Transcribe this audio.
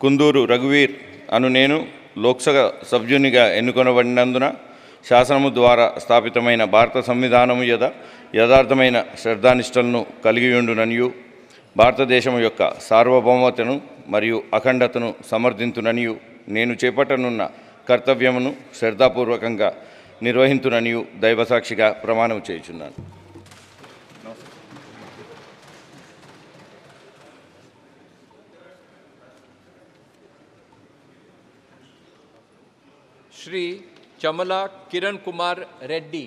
కుందూరు రఘువీర్ అను నేను లోక్సభ సభ్యునిగా ఎన్నుకొనబడినందున శాసనము ద్వారా స్థాపితమైన భారత సంవిధానము యథార్థమైన శ్రద్ధానిష్టలను కలిగియుండుననియు భారతదేశం యొక్క సార్వభౌమతను మరియు అఖండతను సమర్థించుననియు నేను చేపట్టనున్న కర్తవ్యమును శ్రద్ధాపూర్వకంగా నిర్వహించుననియు దైవసాక్షిగా ప్రమాణం చేయుచున్నాను. श्री चमला किरण कुमार रेड्डी.